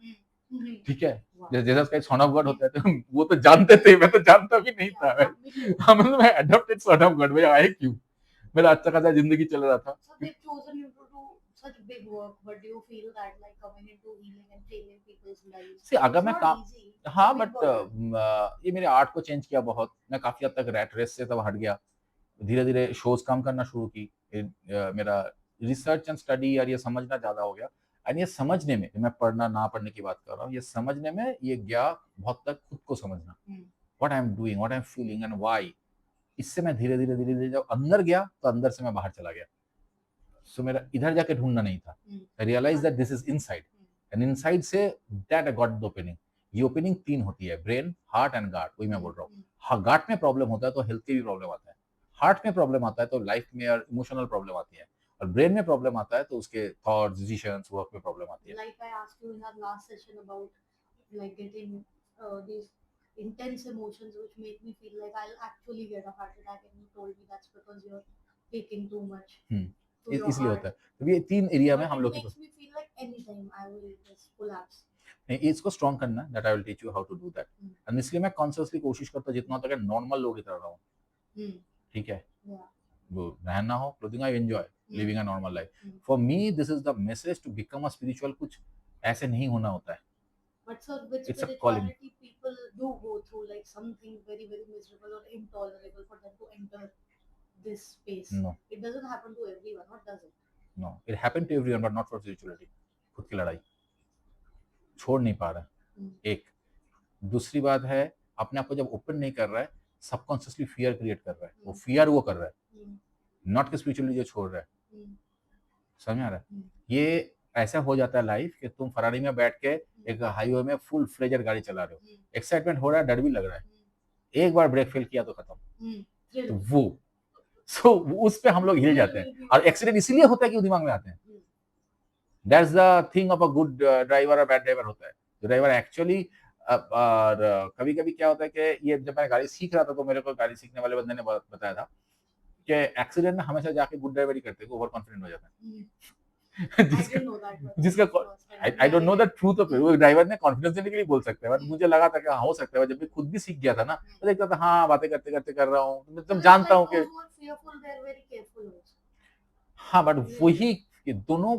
ठीक है। जीसस का सन ऑफ गॉड होता है, तो वो तो जानते थे, मैं तो जानता भी नहीं था। हम मैं अडॉप्टेड सन ऑफ गॉड, भैया आए क्यों, मेरा अच्छा खासा जिंदगी चल रहा था। So they've chosen you to do such big work, but do you feel that like coming into healing and changing people's lives? See, अगर It's मैं not काम, easy. हाँ, Big बट burden. ये मेरे आर्ट को चेंज किया बहुत। मैं काफी हद तक रैट रेस से तब हट गया, धीरे धीरे शोज कम करना शुरू की। मेरा रिसर्च एंड स्टडी और ये समझना ज्यादा हो गया। एंड ये समझने में, मैं पढ़ना ना पढ़ने की बात कर रहा हूँ, ये समझने में ये गया बहुत तक खुद को समझना, what I am doing, what I am feeling and why. इससे मैं धीरे धीरे धीरे धीरे जब अंदर गया, तो अंदर से मैं बाहर चला गया। सो मेरा इधर जाके ढूंढना नहीं था। I realise that this is inside, and inside से that I got the opening. ये ओपनिंग 3 होती है, ब्रेन, हार्ट एंड गार्ड, वही मैं बोल रहा हूँ। गार्ड में प्रॉब्लम होता है तो हेल्थ की भी प्रॉब्लम आता है, हार्ट में प्रॉब्लम आता है तो लाइफ में और इमोशनल प्रॉब्लम आती है, और ब्रेन में प्रॉब्लम आता है तो उसके थॉट्स, डिसीजंस, वर्क में प्रॉब्लम आती है। Like I asked you in our last session about like getting these intense emotions which make me feel like I'll actually get a heart attack, and you told me that's because you're taking too much to your इसलिए heart. होता है। तो ये 3 area में But हम it लोग makes me feel like anytime I will just collapse. नहीं, इसको स्ट्रॉन्ग करना, that I will teach you how to do that. And इसलिए मैं कॉन्शियसली कोशिश करता हूँ जितना होता है नॉर्मल लोग की तरह रहूं, ठीक है। वो रहना हो, clothing, I enjoy living a normal life. For me this is the message to become a spiritual, कुछ ऐसे नहीं होना होता है। But sir, with It's a calling. spirituality, people do go through like something very, very miserable or intolerable for them to enter this space. No, It doesn't happen to everyone, or does it? no, it happened to everyone, but not for spirituality. खुद की लड़ाई छोड़ नहीं पा रहा है, एक। दूसरी बात है, अपने आप को जब ओपन नहीं कर रहा है, सबकॉन्शियसली फियर क्रिएट कर रहा है। वो फियर वो कर रहा है, नॉट कि स्पिरिचुअली जो छोड़ रहा है। समझ में आ रहा है? ये ऐसा हो जाता है लाइफ कि तुम फरारी में बैठ के एक हाईवे में फुल फ्लेजर गाड़ी चला रहे हो, एक्साइटमेंट हो रहा है, डर भी लग रहा है, एक बार ब्रेक फेल किया तो खत्म। तो वो उस पे हम लोग हिल जाते हैं, और एक्सीडेंट इसीलिए होता है कि दिमाग में आते हैं। That's the thing of a good driver और बैड ड्राइवर होता है। ड्राइवर एक्चुअली, और कभी कभी क्या होता है कि ये जब मैं गाड़ी सीख रहा था, तो मेरे को गाड़ी सीखने वाले बंदे ने बताया था कि एक्सीडेंट में हमेशा जाके गुड ड्राइवर ही करते हैं, ओवर कॉन्फिडेंट हो जाता है। जिसका I don't know that truth of it, वो ड्राइवर ने कॉन्फिडेंस देने के लिए बोल सकते हैं, बट मुझे लगा था कि हाँ हो सकता है। जब मैं खुद भी सीख गया था ना, तो देखता था हाँ बातें करते करते कर रहा हूँ, मतलब जानता हूँ कि हाँ, बट वही कि दोनों,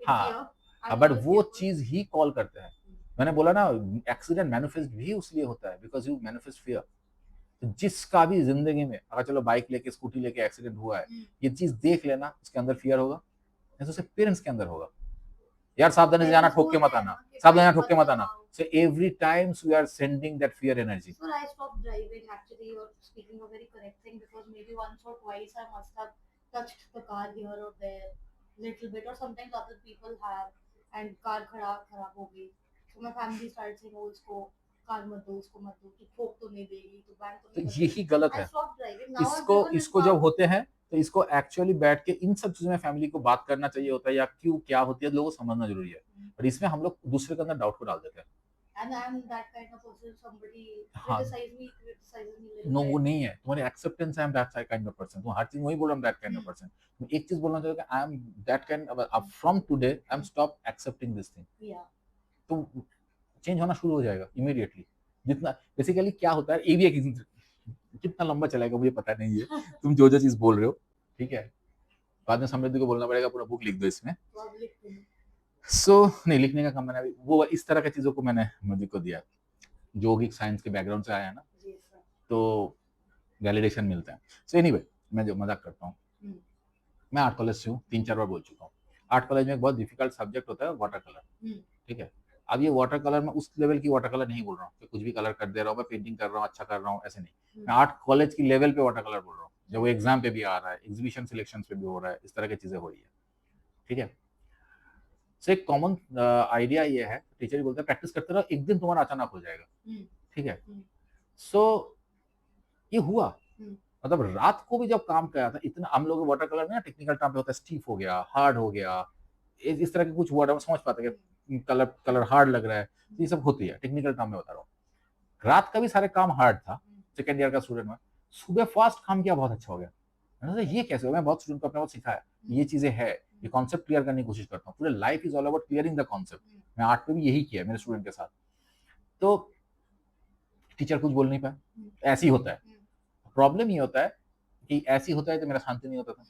हाँ, बट वो चीज ही कॉल करते हैं। मैंने बोला ना, एक्सीडेंट मैनिफेस्ट भी उसलिए होता है बिकॉज यू मैनिफेस्ट फियर। तो जिसका भी जिंदगी में, अगर चलो बाइक लेके, स्कूटी लेके एक्सीडेंट हुआ है, ये चीज देख लेना, उसके अंदर फियर होगा, नहीं तो उसके पेरेंट्स के अंदर होगा, यार सावधानी से जाना, ठोक के मत आना, सावधानी ठोक के मत आना। So every time we are sending that fear energy. So I stopped driving. Actually, you're speaking a very correct thing, because maybe once or twice I must have touched the car here or there, little bit, or sometimes other people have, and car खराब हो गई. So my family started saying, oh इसको car मत दो, उसको मत दो, तू ठोक तो नहीं देगी, तू बैंक तो तो नहीं यही गलत है। I stopped driving. Now I've इसको driven इसको जब होते हैं, तो इसको एक्चुअली बैठ के इन सब चीजों में फैमिली को बात करना चाहिए होता है, या क्यों क्या होती है लोगों को समझना जरूरी है। पर इसमें हम लोग दूसरे के अंदर डाउट को डाल देते हैं। And I'm that kind of person. Somebody हाँ, criticizes me little no bit. वो नहीं है तुम्हारी acceptance. I am that kind of person. तुम हर चीज वही बोल रहा हूँ, दैट काइंड ऑफ पर्सन। तुम एक चीज बोलना चाहिए, आई am that kind, from today I am stop accepting this thing. Yeah. तो चेंज होना शुरू हो जाएगा इमीडिएटली। जितना बेसिकली क्या होता है, ये भी एक कितना लंबा चलेगा मुझे पता नहीं है, तुम जो जो चीज बोल रहे हो, ठीक है, बाद में समृद्धि को बोलना पड़ेगा पूरा बुक लिख दो इसमें। नहीं, लिखने का काम मैंने अभी वो इस तरह की चीजों को मैंने समृद्धि को दिया, जो भी साइंस के बैकग्राउंड से आया है ना, तो वैलिडेशन मिलता है। सो एनीवे, मैं जो मजाक करता हूँ, मैं आर्ट कॉलेज से हूँ, 3-4 बार बोल चुका हूँ। आर्ट कॉलेज में एक बहुत डिफिकल्ट सब्जेक्ट होता है वाटर कलर, ठीक है। अब ये वाटर कलर में उस लेवल की वाटर कलर नहीं बोल रहा हूँ कि कुछ भी कलर कर दे रहा हूँ, मैं पेंटिंग कर रहा हूँ, अच्छा कर रहा हूँ, ऐसे नहीं। मैं आर्ट कॉलेज की लेवल पे वाटर कलर बोल रहा हूँ, जब वो एग्जाम पे भी आ रहा है, एग्जीबिशन सिलेक्शन पे भी हो रहा है, इस तरह की चीजें हो रही है, ठीक है। सो एक कॉमन आइडिया ये है, टीचर ही बोलते हैं प्रैक्टिस करते रहो, एक दिन तुम्हारा अचानक हो जाएगा, ठीक है। सो ये हुआ, मतलब रात को भी जब काम किया था, इतना हम लोग वाटर कलर में ना टेक्निकल टर्म पे होता है, स्टीफ हो गया, हार्ड हो गया, इस तरह के कुछ वर्ड हम समझ पाते हैं कि कलर हार्ड लग रहा है, ये सब होती है, टेक्निकल टर्म में बता रहा हूँ। रात का भी सारे काम हार्ड था, सेकेंड ईयर का स्टूडेंट में, सुबह फास्ट काम किया, बहुत अच्छा हो गया। मैंने कहा ये कैसे हो, मैं बहुत स्टूडेंट को अपने बहुत सिखाया, ये चीजें है, ये कॉन्सेप्ट क्लियर करने की कोशिश करता हूँ, पूरे life is all about clearing the concept. मैं आर्ट पे भी यही किया मेरे स्टूडेंट के साथ। तो टीचर कुछ बोल नहीं पाया, ऐसे ही होता है। प्रॉब्लम ये होता है कि ऐसे ही होता है तो मेरा शांति नहीं होता था,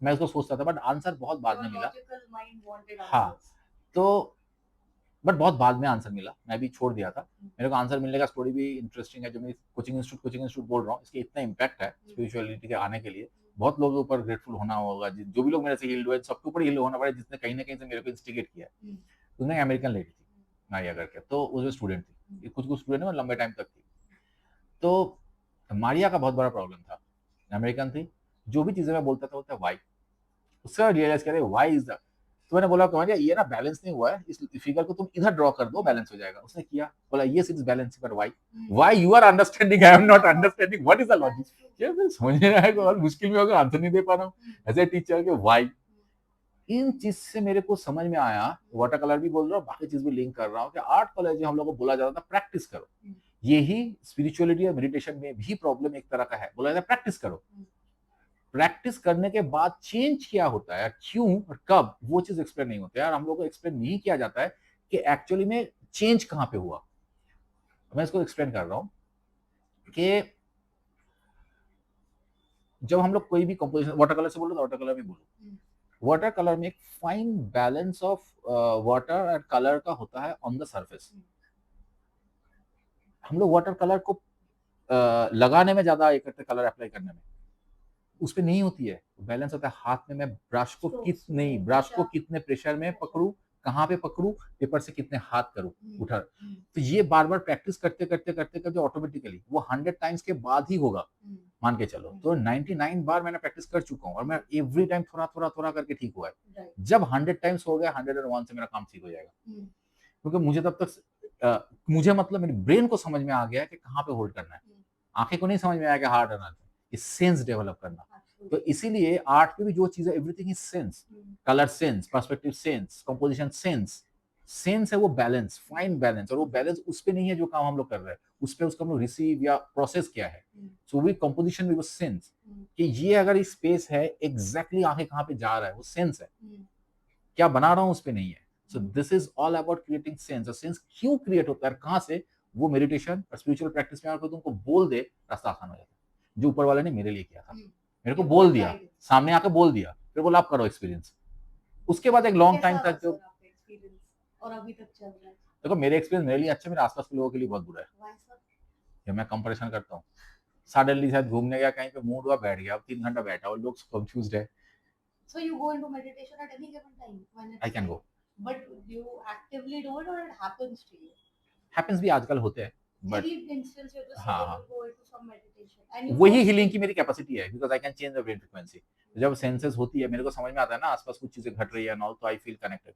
मैं उसको सोचता था, बट आंसर बहुत बाद में मिला। हाँ, तो बट बहुत बाद में आंसर मिला, मैं भी छोड़ दिया था। मेरे को आंसर मिलने का स्टोरी भी इंटरेस्टिंग है, जो मेरी कोचिंग इंस्टीट्यूट बोल रहा हूँ, इसके इतना इम्पैक्ट है स्पिरिचुअलिटी के आने के लिए, बहुत लोगों के ऊपर ग्रेटफुल होना होगा, जो भी लोग मेरे से हील्ड हुए, सबके ऊपर हील्ड होना पड़े, जिसने कहीं ना कहीं से मेरे को इंस्टिगेट किया। उसने अमेरिकन लेडी थी, नारिया करके, तो उसमें स्टूडेंट थी, कुछ कुछ स्टूडेंट में लंबे टाइम तक थी। तो मारिया का बहुत बड़ा प्रॉब्लम था, अमेरिकन थी, जो भी चीजें मैं बोलता था बोलता वाई, उससे रियलाइज करे वाई इज द, तो मैंने बोला तुम्हारे ये ना बैलेंस नहीं हुआ है, इस फिगर को तुम इधर ड्रॉ कर दो, बैलेंस हो जाएगा। उसने किया, बोला yes it is balance, but why you are understanding, I am not understanding, what is the logic. ये मैं समझ नहीं रहा है, और मुश्किल में होकर आंसर नहीं दे पा रहा हूँ एज ए टीचर के व्हाई। इन चीज से मेरे को समझ में आया, वाटर कलर भी बोल रहा हूँ, बाकी चीज भी लिंक कर रहा हूँ, कि आर्ट कॉलेज में हम लोग को बोला जाता था प्रैक्टिस करो, यही स्पिरिचुअलिटी और मेडिटेशन में भी प्रॉब्लम एक तरह का है, बोला जाता है प्रैक्टिस करो। प्रैक्टिस करने के बाद चेंज क्या होता है, क्यों और कब, वो चीज एक्सप्लेन नहीं होता है, और हम लोग को एक्सप्लेन नहीं किया जाता है कि एक्चुअली में चेंज कहां पे हुआ। मैं इसको एक्सप्लेन कर रहा हूं कि जब हम लोग कोई भी कंपोजिशन, वाटर कलर से बोलो तो वाटर कलर में बोलो, वाटर कलर में एक fine balance of water and colour का होता है ऑन द सरफेस। हम लोग वाटर कलर को लगाने में ज्यादा ये करते, कलर अप्लाई करने में उस पर नहीं होती है बैलेंस, होता है हाथ में मैं ब्रश को कितने प्रेशर में पकड़ू, कहाँ पे पकड़ू, पेपर से कितने हाथ करूँ उठा, तो ये बार बार प्रैक्टिस करते करते करते करते ऑटोमेटिकली वो 100 टाइम्स के बाद ही होगा, मान के चलो। तो 99 बार मैंने प्रैक्टिस कर चुका हूँ, और मैं एवरी टाइम थोड़ा थोड़ा थोड़ा करके ठीक हुआ है। जब 100 टाइम्स हो गया, 101 से मेरा काम ठीक हो जाएगा, क्योंकि मुझे तब तक मुझे मतलब मेरे ब्रेन को समझ में आ गया कि कहाँ पे होल्ड करना है, आंखें को नहीं समझ में आया कि हार्ड रहना है, सेंस डेवलप करना। तो इसीलिए आर्ट पे भी जो चीज है, everything is sense, colour sense, perspective sense, composition sense, sense है वो बैलेंस, फाइन बैलेंस, और वो बैलेंस उस पे नहीं है जो काम हम लोग कर रहे हैं, उस पे उसका हम लोग रिसीव या प्रोसेस क्या है। सो वी कंपोजिशन भी वो सेंस, कि ये अगर स्पेस है, एग्जैक्टली आंखें कहाँ पे जा रहा है, वो सेंस है, क्या बना रहा हूँ उस पे नहीं है। So this is all about creating sense. और सेंस क्यों क्रिएट होता है, कहाँ से, वो मेडिटेशन और स्पिरिचुअल प्रैक्टिस में आकर तुमको बोल दे, रास्ता आसान हो जाता है, जो ऊपर वाले ने मेरे लिए किया था। मेरे को बोल दिया, सामने आके बोल दिया, फिर बोला आप करो एक्सपीरियंस। उसके बाद एक लॉन्ग टाइम तक जो, और अभी तक चल रहा है, देखो मेरे एक्सपीरियंस मेरे लिए अच्छा, मेरे आसपास के लोगों के लिए बहुत बुरा है, जब मैं कंपैरिजन करता हूँ। सडनली शायद घूमने गया कहीं पे, मूड हुआ, बैठ गया, 3 घंटा बैठा और लोग कंफ्यूज्ड है। So you go into meditation at any given time when it's I can go. But you actively do it or it happens to you? Happens भी आजकल होते हैं, but Any instance you just हाँ, suddenly go into some meditation and you वही don't healing sleep. की मेरी capacity है, because I can change the brain frequency. जब सेंसेस होती है, मेरे को समझ में आता है ना आसपास कुछ चीजें घट रही है नॉल, तो आई फील कनेक्टेड।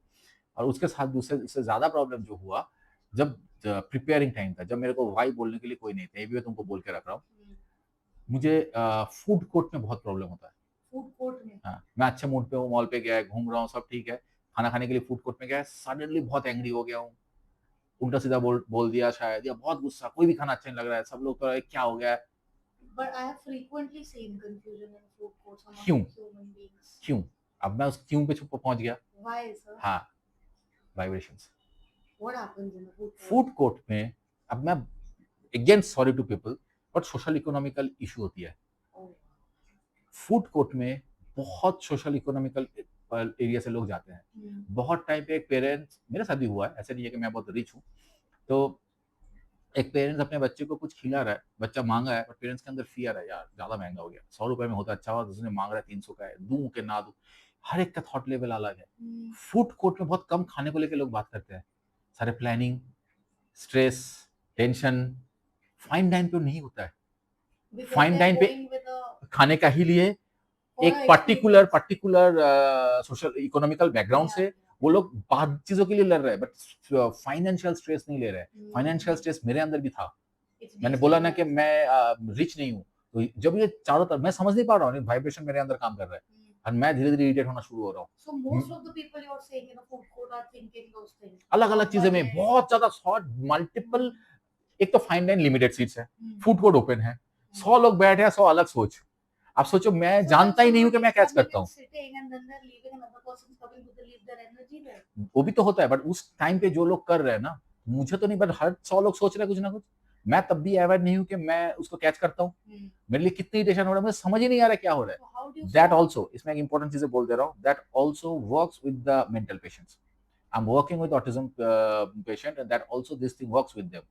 और उसके साथ दूसरे उससे ज्यादा प्रॉब्लम जो हुआ, जब प्रिपेयरिंग टाइम था, जब मेरे को वाई बोलने के लिए कोई नहीं था, ये भी मैं तुमको बोल के रख रहा हूँ, मुझे फूड कोर्ट में बहुत प्रॉब्लम होता है। फूड कोर्ट में, हाँ, मैं अच्छे मूड पे हूँ, मॉल पे गया है, घूम रहा हूँ, सब ठीक है, खाना खाने के लिए फूड कोर्ट में गया है, सडनली बहुत एंग्री हो गया हूँ, उल्टा सीधा बोल दिया शायद, या बहुत गुस्सा, कोई भी खाना अच्छा नहीं लग रहा है, सब लोग तो क्या हो गया है। but I have frequently seen confusion in food courts among क्यों? human beings. क्यों? अब मैं उस क्यों पे छुप पहुंच गया। Why, sir? हाँ, vibrations. What happens in the food court? Food court में अब मैं against sorry to people but social economical issue होती है Oh. फूड कोर्ट में बहुत सोशल इकोनॉमिकल एरिया से लोग जाते हैं Hmm. बहुत टाइम पे एक पेरेंट्स मेरे साथ भी हुआ है ऐसा नहीं है कि मैं बहुत रिच हूँ तो एक पेरेंट्स अपने बच्चे को कुछ खिला रहा है बच्चा मांगा है बट पेरेंट्स के अंदर फियर है यार ज्यादा महंगा हो गया 100 रुपए में होता अच्छा हुआ उसने मांग रहा है 300 का है दूं के ना दूं हर एक का थॉट लेवल अलग है Hmm. फूड कोर्ट में बहुत कम खाने को लेकर लोग बात करते हैं सारे planning stress tension fine dine पे नहीं होता है Because फाइन they're डाइन पे going with a खाने का ही लिए for एक a particular experience. Particular social economical background Yeah, से yeah. वो लोग बाहर चीजों के लिए लड़ रहे हैं बट फाइनेंशियल स्ट्रेस नहीं ले रहे हैं Hmm. फाइनेंशियल स्ट्रेस मेरे अंदर भी था It's मैंने बोला ना कि destabilizing. मैं रिच नहीं हूँ तो जब ये चारों तरफ मैं समझ नहीं पा रहा हूँ वाइब्रेशन मेरे अंदर काम कर रहा है Hmm. और मैं धीरे धीरे इरिटेट होना शुरू हो रहा हूँ So most of the people you're saying in a food court are thinking those things. अलग अलग चीजें में Budget. बहुत ज्यादा शॉर्ट मल्टीपल एक तो फाइन डाइन लिमिटेड सीट्स है Hmm. फूड कोर्ट ओपन है 100 लोग बैठे हैं 100 अलग सोच आप सोचो मैं So जानता when ही नहीं हूँ कि someone मैं is कैच coming करता and हूँ sitting and then they're leaving, another person's coming to leave their energy there. वो भी तो होता है बट उस टाइम पे जो लोग कर रहे हैं ना मुझे तो नहीं बट हर 100 लोग सोच रहे हैं कुछ ना कुछ मैं तब भी अवेयर नहीं हूँ कि मैं उसको कैच करता हूँ Hmm. मेरे लिए कितनी इरिटेशन हो रहा है मुझे समझ ही नहीं आ रहा क्या हो रहा है So how do you that solve? Also इसमें एक इंपॉर्टेंट चीजें बोल दे रहा हूँ that also works with the mental patients I am working with autism patient and that also this thing works with them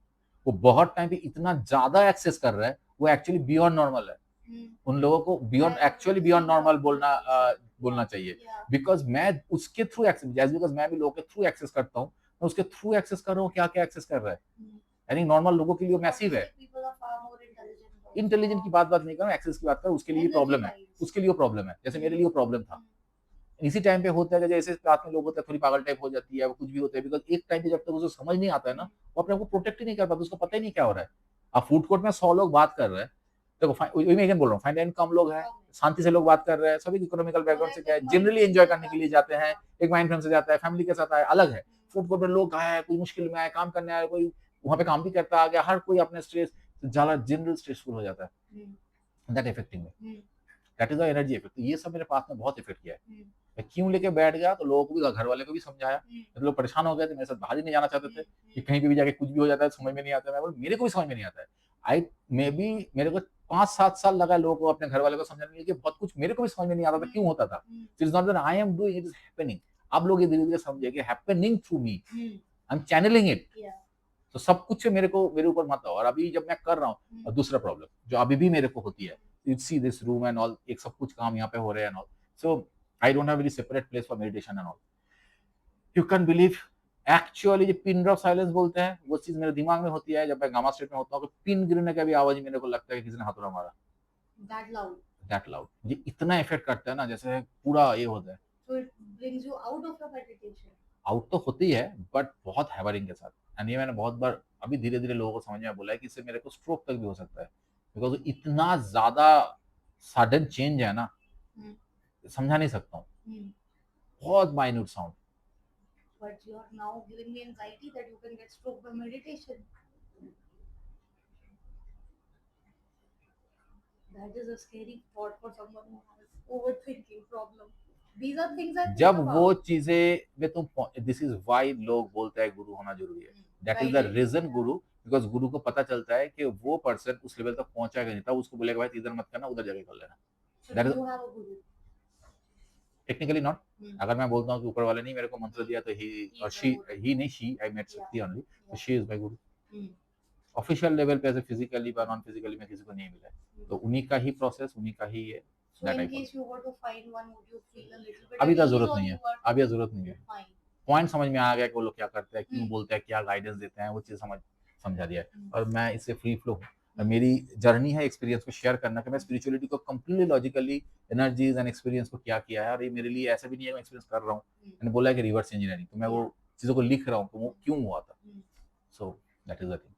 वो बहुत टाइम पे इतना ज्यादा एक्सेस कर रहा है वो एक्चुअली बियॉन्ड नॉर्मल है Hmm. उन लोगों को beyond I actually see beyond the normal conversation. बोलना Yeah, चाहिए yeah. बिकॉज मैं उसके थ्रू एक्सेस जैसे बिकॉज मैं भी लोगों के थ्रू एक्सेस करता हूँ मैं उसके थ्रू एक्सेस कर रहा हूँ क्या क्या एक्सेस कर रहा है Hmm. यानी नॉर्मल लोगों के लिए मैसिव है Autistic people are far more intelligent. also. Intelligent की बात नहीं कर रहा हूँ एक्सेस की बात कर उसके लिए Energy प्रॉब्लम है wise. उसके लिए प्रॉब्लम है जैसे मेरे लिए प्रॉब्लम था Hmm. इसी टाइम पे होता है कि जैसे रात में लोग होते हैं थोड़ी पागल टाइप हो जाती है वो कुछ भी होता है बिकॉज एक टाइम पे जब तक उसे समझ नहीं आता है ना वो अपने आप को प्रोटेक्ट ही नहीं कर पाता उसको पता ही नहीं क्या हो रहा है अब फूड कोर्ट में 100 लोग बात कर रहे हैं देखो वही मैं बोल रहा हूँ फाइन कम लोग हैं शांति से लोग बात कर रहे हैं सभी इकोनॉमिकल बैकग्राउंड से क्या है जनरली एंजॉय करने के लिए जाते हैं एक माइंड फ्रेंड से जाता है फैमिली के साथ आया अलग है फूड कोर्ट में लोग आए कोई मुश्किल में आए काम करने आए कोई वहां पे काम भी करता आ गया हर कोई अपने स्ट्रेस ज्यादा जनरल स्ट्रेसफुल हो जाता है Hmm. दैट इफेक्टिंग में Hmm. That is the energy effect ये सब मेरे पास में बहुत इफेक्ट किया है Hmm. मैं क्यों लेके बैठ गया तो लोगों को भी घर वाले को भी समझाया Hmm. तो लोग परेशान हो गए थे मेरे साथ बाहर ही नहीं जाना चाहते थे कि Hmm. कहीं पे भी जाके कुछ भी हो जाता है समझ में नहीं आता है मैं बोल मेरे को भी समझ में नहीं आता है आई मे बी मेरे को 5-7 साल लगा लोगों को अपने घर वाले को समझाने में कि बहुत कुछ मेरे को भी समझ में नहीं आता था क्यों होता था Hmm. It is not that I am doing it is happening अब लोग ये धीरे धीरे समझे कि happening through me Hmm. I am channelling it Yeah. तो सब कुछ मेरे ऊपर मत आओ और अभी जब मैं कर रहा हूँ Hmm. और दूसरा प्रॉब्लम जो अभी भी मेरे को होती है you see this room and all एक सब कुछ काम यहाँ पे हो रहे हैं and all so I don't have very separate place for meditation and all you can believe actually जो पिन ड्रॉप साइलेंस बोलते हैं वो चीज मेरे दिमाग में होती है जब मैं गामा स्टेट में होता हूँ तो पिन गिरने का भी आवाज मेरे को लगता है कि किसी ने हाथोड़ा मारा That loud. दैट लाउड ये इतना इफेक्ट करता है ना जैसे पूरा ये होता है So it brings you out of your meditation. Out तो होती है बट बहुत हैवरिंग के साथ एंड ये मैंने बहुत बार अभी धीरे धीरे लोगों को समझ में बोला है कि इससे मेरे को स्ट्रोक तक भी हो सकता है बिकॉज इतना ज्यादा सडन चेंज है ना Hmm. समझा नहीं सकता हूँ Hmm. बहुत minute sound But you are now giving me anxiety that you can get stroke by meditation. That is a scary thought for someone who has overthinking problem. These are things I think जब about. वो चीजें में तुम this is why लोग बोलते हैं गुरु होना जरूरी है that is the Guided, reason yeah. Guru because guru को पता चलता है कि वो पर्सन उस लेवल तक पहुंचाएगा नहीं था उसको बोलेगा भाई इधर मत करना उधर जाके कर लेना So that do is- you have a guru? Technically not Hmm. अगर मैं बोलता हूँ कि ऊपर वाले ने मेरे को मंत्र दिया तो ही He और is शी the guru. ही नहीं शी आई मेट Yeah. शक्ति ओनली तो Yeah. She is my Guru Hmm. Official level पे ऐसे फिजिकली या नॉन फिजिकली में किसी को नहीं मिला है तो उन्हीं का ही प्रोसेस उन्हीं का ही है So that in I follow. case you were to find one, would you feel a little bit? अभी तो at ease जरूरत or नहीं है you are अभी जरूरत नहीं है fine? पॉइंट समझ में आ गया कि वो लोग क्या करते हैं क्यों हम्म। बोलते हैं क्या गाइडेंस देते हैं वो चीज समझा दिया है हम्म। और मैं इससे फ्री फ्लो हूँ और मेरी जर्नी है एक्सपीरियंस को शेयर करना कि मैं स्पिरिचुअलिटी को completely logically energies and experience को क्या किया है और ये मेरे लिए ऐसा भी नहीं है मैं एक्सपीरियंस कर रहा हूँ मैंने बोला है कि रिवर्स इंजीनियरिंग तो मैं वो चीज़ों को लिख रहा हूँ तो वो क्यों हुआ था सो दैट इज द थिंग